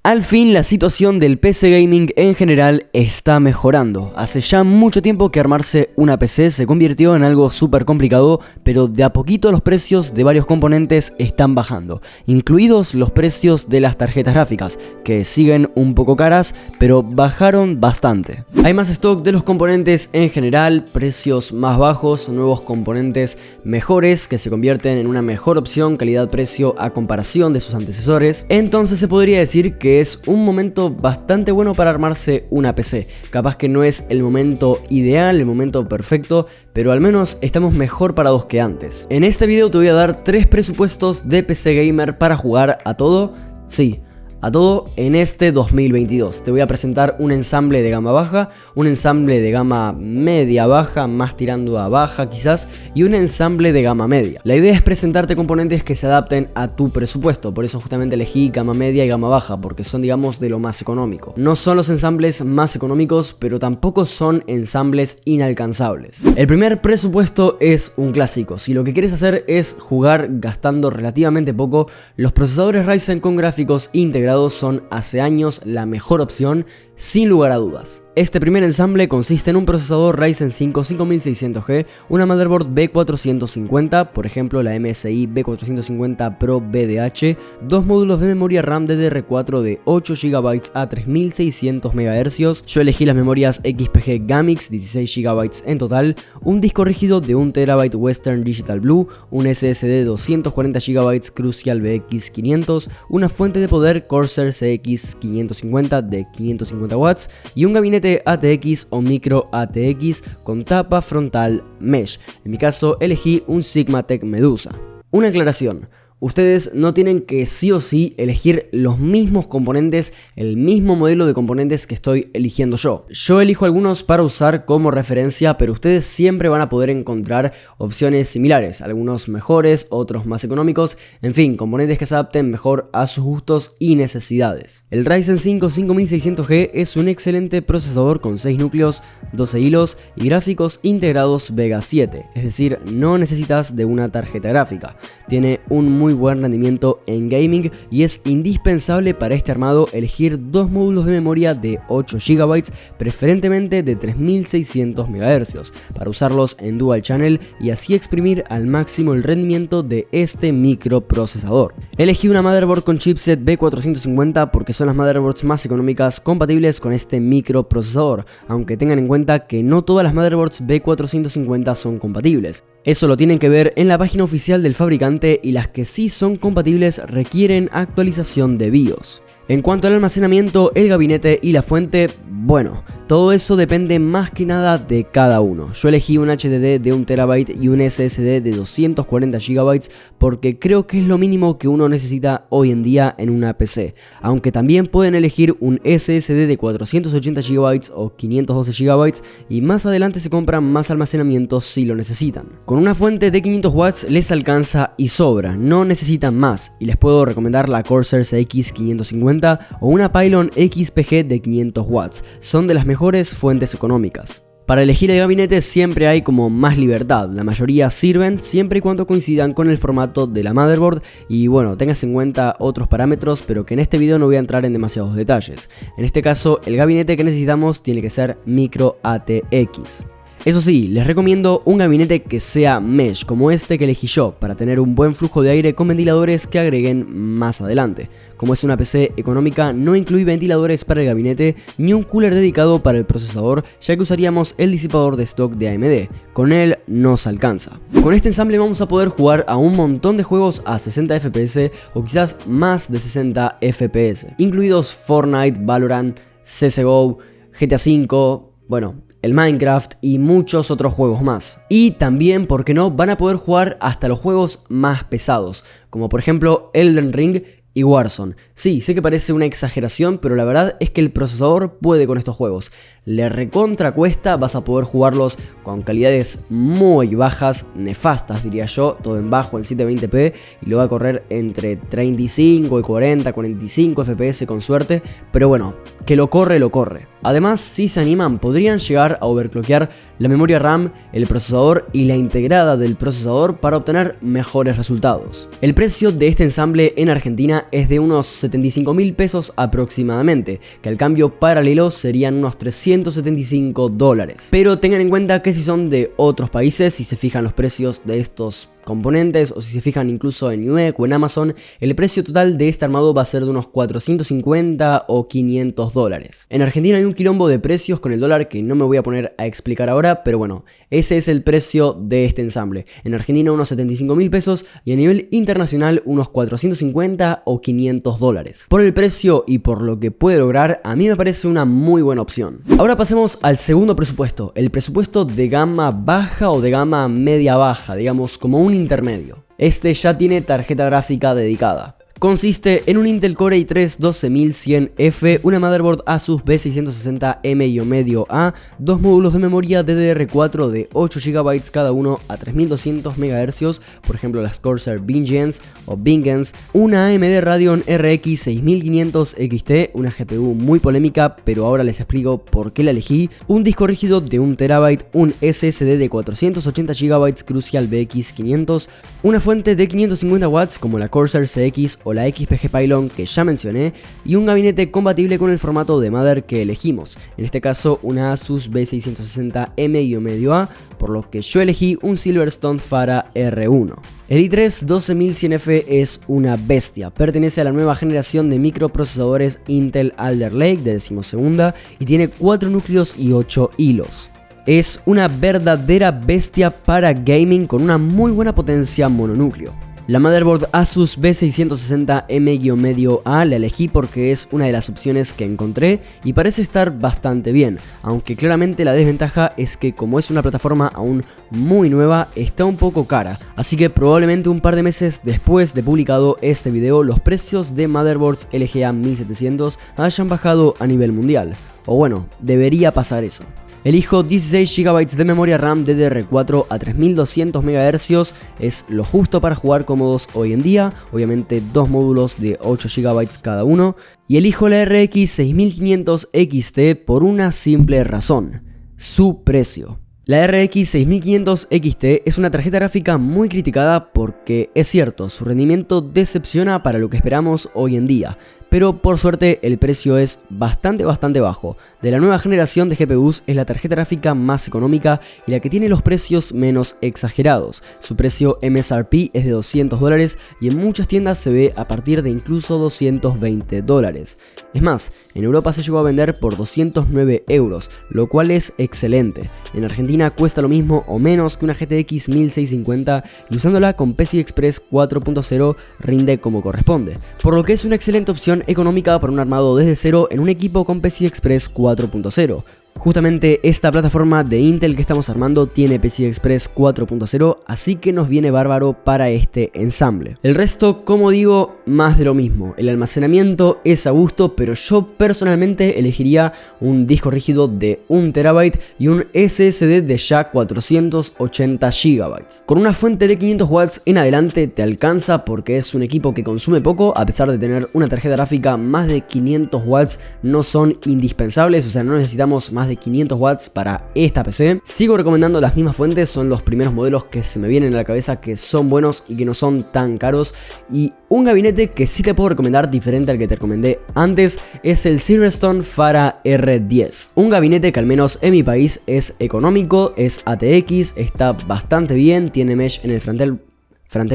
Al fin la situación del PC Gaming en general está mejorando. Hace ya mucho tiempo que armarse una PC se convirtió en algo súper complicado, pero de a poquito los precios de varios componentes están bajando, incluidos los precios de las tarjetas gráficas, que siguen un poco caras, pero bajaron bastante. Hay más stock de los componentes en general, precios más bajos, nuevos componentes mejores que se convierten en una mejor opción calidad-precio a comparación de sus antecesores. Entonces se podría decir que es un momento bastante bueno para armarse una PC. Capaz que no es el momento ideal, el momento perfecto, pero al menos estamos mejor parados que antes. En este video te voy a dar 3 presupuestos de PC Gamer para jugar a todo. Sí, a todo en este 2022. Te voy a presentar un ensamble de gama baja, un ensamble de gama media baja, más tirando a baja quizás, y un ensamble de gama media. La idea es presentarte componentes que se adapten a tu presupuesto, por eso justamente elegí gama media y gama baja, porque son, digamos, de lo más económico. No son los ensambles más económicos, pero tampoco son ensambles inalcanzables. El primer presupuesto es un clásico. Si lo que quieres hacer es jugar gastando relativamente poco, los procesadores Ryzen con gráficos integrados son hace años la mejor opción, sin lugar a dudas. Este primer ensamble consiste en un procesador Ryzen 5 5600G, una motherboard B450, por ejemplo la MSI B450 Pro VDH, 2 módulos de memoria RAM DDR4 de 8 GB a 3600 MHz, yo elegí las memorias XPG Gamix, 16 GB en total, un disco rígido de 1 TB Western Digital Blue, un SSD 240 GB Crucial BX 500, una fuente de poder Corsair CX 550 de 550 watts y un gabinete ATX o micro ATX con tapa frontal mesh. En mi caso elegí un Sigmatech Medusa. Una aclaración. Ustedes no tienen que sí o sí elegir los mismos componentes, el mismo modelo de componentes que estoy eligiendo yo. Yo elijo algunos para usar como referencia, pero ustedes siempre van a poder encontrar opciones similares, algunos mejores, otros más económicos, en fin, componentes que se adapten mejor a sus gustos y necesidades. El Ryzen 5 5600G es un excelente procesador con 6 núcleos, 12 hilos y gráficos integrados Vega 7, es decir, no necesitas de una tarjeta gráfica. Tiene un muy buen rendimiento en gaming y es indispensable para este armado elegir 2 módulos de memoria de 8 GB, preferentemente de 3600 MHz, para usarlos en dual channel y así exprimir al máximo el rendimiento de este microprocesador. Elegí una motherboard con chipset B450 porque son las motherboards más económicas compatibles con este microprocesador, aunque tengan en cuenta que no todas las motherboards B450 son compatibles. Eso lo tienen que ver en la página oficial del fabricante y las que sí son compatibles requieren actualización de BIOS. En cuanto al almacenamiento, el gabinete y la fuente, bueno, todo eso depende más que nada de cada uno. Yo elegí un HDD de 1 TB y un SSD de 240 GB porque creo que es lo mínimo que uno necesita hoy en día en una PC. Aunque también pueden elegir un SSD de 480 GB o 512 GB y más adelante se compran más almacenamiento si lo necesitan. Con una fuente de 500 watts les alcanza y sobra, no necesitan más, y les puedo recomendar la Corsair CX 550 o una Pylon XPG de 500 watts, son de las mejores fuentes económicas. Para elegir el gabinete siempre hay como más libertad, la mayoría sirven siempre y cuando coincidan con el formato de la motherboard y bueno, tengas en cuenta otros parámetros, pero que en este video no voy a entrar en demasiados detalles. En este caso, el gabinete que necesitamos tiene que ser micro ATX. Eso sí, les recomiendo un gabinete que sea mesh, como este que elegí yo, para tener un buen flujo de aire con ventiladores que agreguen más adelante. Como es una PC económica, no incluí ventiladores para el gabinete ni un cooler dedicado para el procesador, ya que usaríamos el disipador de stock de AMD. Con él nos alcanza. Con este ensamble vamos a poder jugar a un montón de juegos a 60 FPS o quizás más de 60 FPS, incluidos Fortnite, Valorant, CSGO, GTA V, bueno, el Minecraft y muchos otros juegos más. Y también, ¿por qué no?, van a poder jugar hasta los juegos más pesados, como por ejemplo Elden Ring y Warzone. Sí, sé que parece una exageración, pero la verdad es que el procesador puede con estos juegos. Le recontra cuesta, vas a poder jugarlos con calidades muy bajas, nefastas diría yo, todo en bajo en 720p y lo va a correr entre 35 y 40, 45 FPS con suerte, pero bueno, que lo corre, lo corre. Además, si se animan, podrían llegar a overclockear la memoria RAM, el procesador y la integrada del procesador para obtener mejores resultados. El precio de este ensamble en Argentina es de unos 75.000 pesos aproximadamente, que al cambio paralelo serían unos 375 dólares. Pero tengan en cuenta que si son de otros países, si se fijan los precios de estos componentes o si se fijan incluso en Newegg o en Amazon, el precio total de este armado va a ser de unos 450 o 500 dólares. En Argentina hay un quilombo de precios con el dólar que no me voy a poner a explicar ahora, pero bueno, ese es el precio de este ensamble. En Argentina unos 75.000 pesos y a nivel internacional unos 450 o 500 dólares. Por el precio y por lo que puede lograr, a mí me parece una muy buena opción. Ahora pasemos al segundo presupuesto, el presupuesto de gama baja o de gama media baja, digamos como un intermedio. Este ya tiene tarjeta gráfica dedicada. Consiste en un Intel Core i3 12100F, una motherboard Asus B660M-A, dos módulos de memoria DDR4 de 8 GB cada uno a 3200 MHz, por ejemplo las Corsair Vengeance o Vengeance, una AMD Radeon RX 6500 XT, una GPU muy polémica, pero ahora les explico por qué la elegí, un disco rígido de 1 TB, un SSD de 480 GB Crucial BX500, una fuente de 550 watts como la Corsair CX o la XPG Pylon que ya mencioné, y un gabinete compatible con el formato de mother que elegimos, en este caso una Asus B660M-A, por lo que yo elegí un Silverstone Phara R1. El i3 12100F es una bestia, pertenece a la nueva generación de microprocesadores Intel Alder Lake de 12ª y tiene 4 núcleos y 8 hilos. Es una verdadera bestia para gaming con una muy buena potencia mononúcleo. La motherboard Asus B660M-A la elegí porque es una de las opciones que encontré y parece estar bastante bien, aunque claramente la desventaja es que como es una plataforma aún muy nueva, está un poco cara, así que probablemente un par de meses después de publicado este video los precios de motherboards LGA 1700 hayan bajado a nivel mundial, o bueno, debería pasar eso. Elijo 16 GB de memoria RAM DDR4 a 3200 MHz, es lo justo para jugar cómodos hoy en día, obviamente dos módulos de 8 GB cada uno, y elijo la RX 6500 XT por una simple razón, su precio. La RX 6500 XT es una tarjeta gráfica muy criticada porque es cierto, su rendimiento decepciona para lo que esperamos hoy en día, pero por suerte el precio es bastante bajo. De la nueva generación de GPUs es la tarjeta gráfica más económica y la que tiene los precios menos exagerados. Su precio MSRP es de 200 dólares y en muchas tiendas se ve a partir de incluso 220 dólares. Es más, en Europa se llegó a vender por 209 euros, lo cual es excelente. En Argentina cuesta lo mismo o menos que una GTX 1650 y usándola con PCI Express 4.0 rinde como corresponde, por lo que es una excelente opción económica para un armado desde cero en un equipo con PCI Express 4.0. Justamente esta plataforma de Intel que estamos armando tiene PCI Express 4.0, así que nos viene bárbaro para este ensamble. El resto, como digo, más de lo mismo. El almacenamiento es a gusto, pero yo personalmente elegiría un disco rígido de 1 TB y un SSD de ya 480 GB. Con una fuente de 500 watts en adelante te alcanza porque es un equipo que consume poco, a pesar de tener una tarjeta gráfica más de 500 watts no son indispensables, o sea, no necesitamos más de 500 watts para esta PC. Sigo recomendando las mismas fuentes, son los primeros modelos que se me vienen a la cabeza que son buenos y que no son tan caros. Y un gabinete que sí te puedo recomendar, diferente al que te recomendé antes, es el Silverstone Phara R10. Un gabinete que al menos en mi país es económico, es ATX, está bastante bien, tiene mesh en el frontal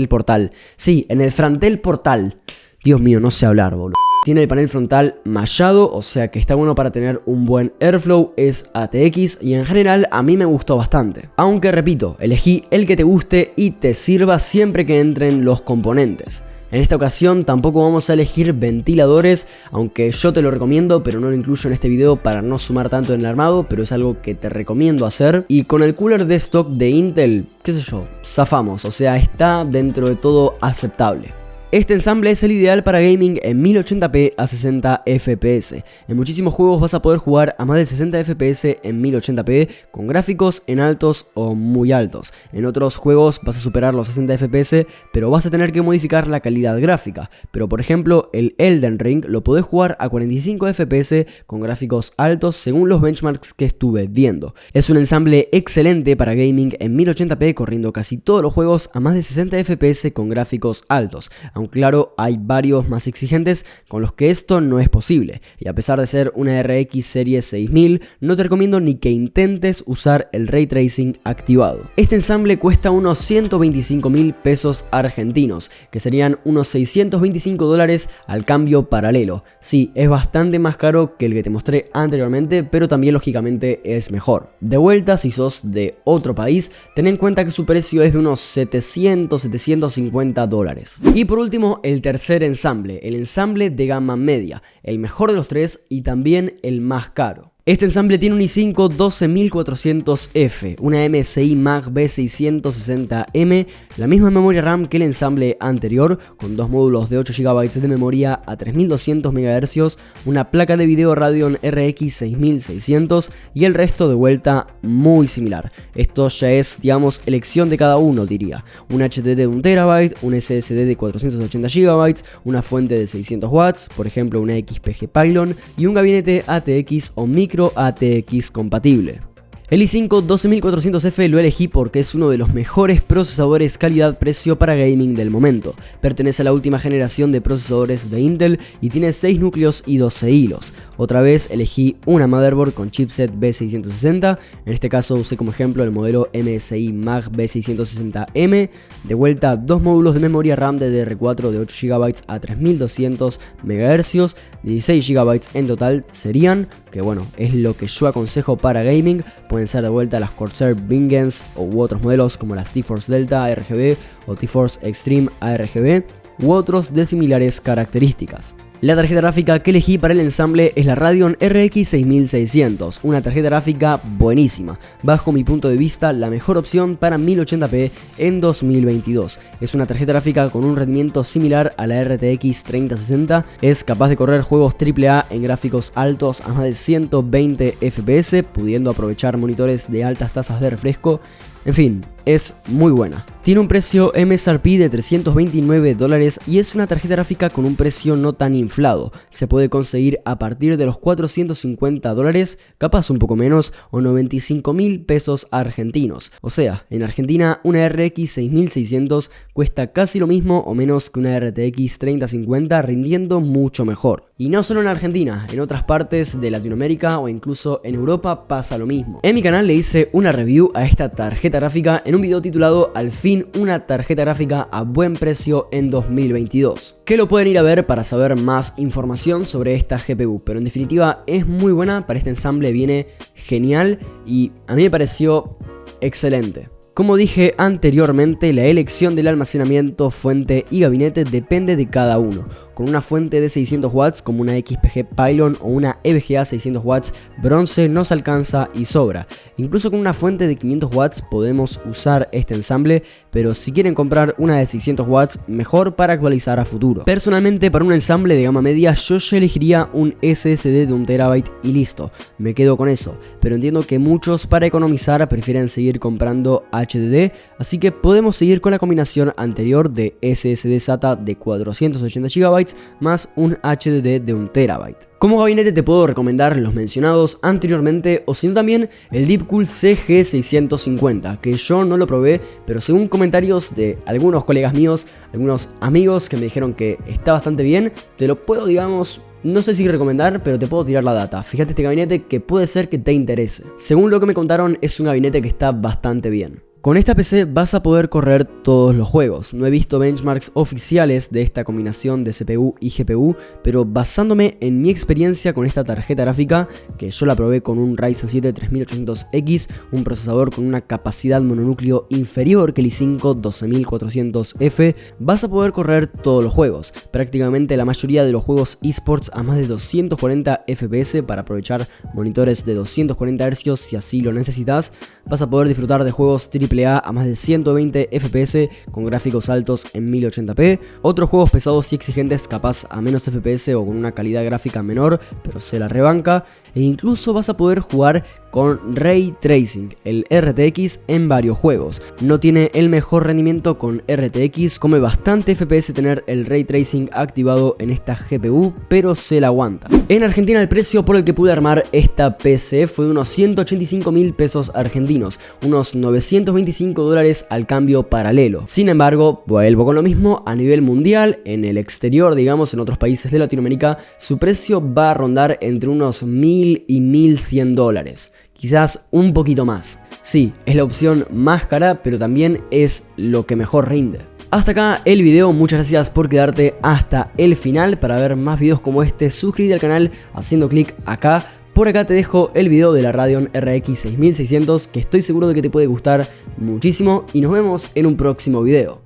portal. Sí, en el frontal portal. Dios mío, no sé hablar, boludo. Tiene el panel frontal mallado, o sea que está bueno para tener un buen airflow, es ATX y en general a mí me gustó bastante. Aunque repito, elegí el que te guste y te sirva siempre que entren los componentes. En esta ocasión tampoco vamos a elegir ventiladores, aunque yo te lo recomiendo, pero no lo incluyo en este video para no sumar tanto en el armado, pero es algo que te recomiendo hacer. Y con el cooler de stock de Intel, qué sé yo, zafamos, o sea, está dentro de todo aceptable. Este ensamble es el ideal para gaming en 1080p a 60 FPS. En muchísimos juegos vas a poder jugar a más de 60 FPS en 1080p con gráficos en altos o muy altos. En otros juegos vas a superar los 60 FPS, pero vas a tener que modificar la calidad gráfica. Pero por ejemplo, el Elden Ring lo podés jugar a 45 FPS con gráficos altos según los benchmarks que estuve viendo. Es un ensamble excelente para gaming en 1080p corriendo casi todos los juegos a más de 60 FPS con gráficos altos. Aunque claro, hay varios más exigentes con los que esto no es posible, y a pesar de ser una RX Series 6000, no te recomiendo ni que intentes usar el Ray Tracing activado. Este ensamble cuesta unos 125.000 pesos argentinos, que serían unos 625 dólares al cambio paralelo. Sí, es bastante más caro que el que te mostré anteriormente, pero también lógicamente es mejor. De vuelta, si sos de otro país, ten en cuenta que su precio es de unos 750 dólares. Y por último, el tercer ensamble, el ensamble de gama media, el mejor de los tres y también el más caro. Este ensamble tiene un i5 12400F, una MSI Mag B660M, la misma memoria RAM que el ensamble anterior, con dos módulos de 8 GB de memoria a 3200 MHz, una placa de video Radeon RX 6600 y el resto de vuelta muy similar. Esto ya es, digamos, elección de cada uno, diría. Un HDD de 1 TB, un SSD de 480 GB, una fuente de 600 watts, por ejemplo una XPG Pylon, y un gabinete ATX o micro ATX compatible. El i5 12400F lo elegí porque es uno de los mejores procesadores calidad-precio para gaming del momento. Pertenece a la última generación de procesadores de Intel y tiene 6 núcleos y 12 hilos. Otra vez elegí una motherboard con chipset B660, en este caso usé como ejemplo el modelo MSI Mag B660M, de vuelta dos módulos de memoria RAM DDR4 de 8 GB a 3200 MHz, 16 GB en total serían, que bueno, es lo que yo aconsejo para gaming. Pueden ser de vuelta las Corsair Bingens u otros modelos como las TeForce Delta RGB o TeForce Extreme ARGB u otros de similares características. La tarjeta gráfica que elegí para el ensamble es la Radeon RX 6600, una tarjeta gráfica buenísima, bajo mi punto de vista la mejor opción para 1080p en 2022. Es una tarjeta gráfica con un rendimiento similar a la RTX 3060, es capaz de correr juegos AAA en gráficos altos a más de 120 FPS, pudiendo aprovechar monitores de altas tasas de refresco. En fin, es muy buena. Tiene un precio MSRP de 329 dólares y es una tarjeta gráfica con un precio no tan inflado. Se puede conseguir a partir de los 450 dólares, capaz un poco menos, o 95.000 pesos argentinos. O sea, en Argentina una RX 6600 cuesta casi lo mismo o menos que una RTX 3050, rindiendo mucho mejor. Y no solo en Argentina, en otras partes de Latinoamérica o incluso en Europa pasa lo mismo. En mi canal le hice una review a esta tarjeta gráfica en un video titulado Al fin una tarjeta gráfica a buen precio en 2022, que lo pueden ir a ver para saber más información sobre esta GPU, pero en definitiva es muy buena. Para este ensamble viene genial y a mí me pareció excelente. Como dije anteriormente, la elección del almacenamiento, fuente y gabinete depende de cada uno. Con una fuente de 600 watts como una XPG Pylon o una EVGA 600 watts bronce nos alcanza y sobra. Incluso con una fuente de 500 watts podemos usar este ensamble, pero si quieren comprar una de 600 watts, mejor para actualizar a futuro. Personalmente, para un ensamble de gama media yo ya elegiría un SSD de 1 TB y listo, me quedo con eso. Pero entiendo que muchos para economizar prefieren seguir comprando HDD, así que podemos seguir con la combinación anterior de SSD SATA de 480 GB más un HDD de 1 TB. Como gabinete te puedo recomendar los mencionados anteriormente o sino también el Deepcool CG650, que yo no lo probé, pero según comentarios de algunos colegas míos, algunos amigos que me dijeron que está bastante bien, te lo puedo, digamos, no sé si recomendar, pero te puedo tirar la data. Fíjate este gabinete que puede ser que te interese. Según lo que me contaron, es un gabinete que está bastante bien. Con esta PC vas a poder correr todos los juegos. No he visto benchmarks oficiales de esta combinación de CPU y GPU, pero basándome en mi experiencia con esta tarjeta gráfica, que yo la probé con un Ryzen 7 3800X, un procesador con una capacidad mononúcleo inferior que el i5 12400F, vas a poder correr todos los juegos. Prácticamente la mayoría de los juegos esports a más de 240 FPS para aprovechar monitores de 240 Hz si así lo necesitas. Vas a poder disfrutar de juegos AAA AAA a más de 120 FPS con gráficos altos en 1080p, otros juegos pesados y exigentes capaz a menos FPS o con una calidad gráfica menor, pero se la rebanca, e incluso vas a poder jugar con Ray Tracing, el RTX, en varios juegos. No tiene el mejor rendimiento con RTX, come bastante FPS tener el Ray Tracing activado en esta GPU, pero se la aguanta. En Argentina el precio por el que pude armar esta PC fue de unos 185.000 pesos argentinos, unos 925 dólares al cambio paralelo. Sin embargo, vuelvo con lo mismo, a nivel mundial, en el exterior, digamos, en otros países de Latinoamérica, su precio va a rondar entre unos 1.000 y 1.100 dólares. Quizás un poquito más. Sí, es la opción más cara, pero también es lo que mejor rinde. Hasta acá el video, muchas gracias por quedarte hasta el final. Para ver más videos como este, suscríbete al canal haciendo clic acá. Por acá te dejo el video de la Radeon RX 6600, que estoy seguro de que te puede gustar muchísimo, y nos vemos en un próximo video.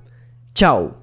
Chao.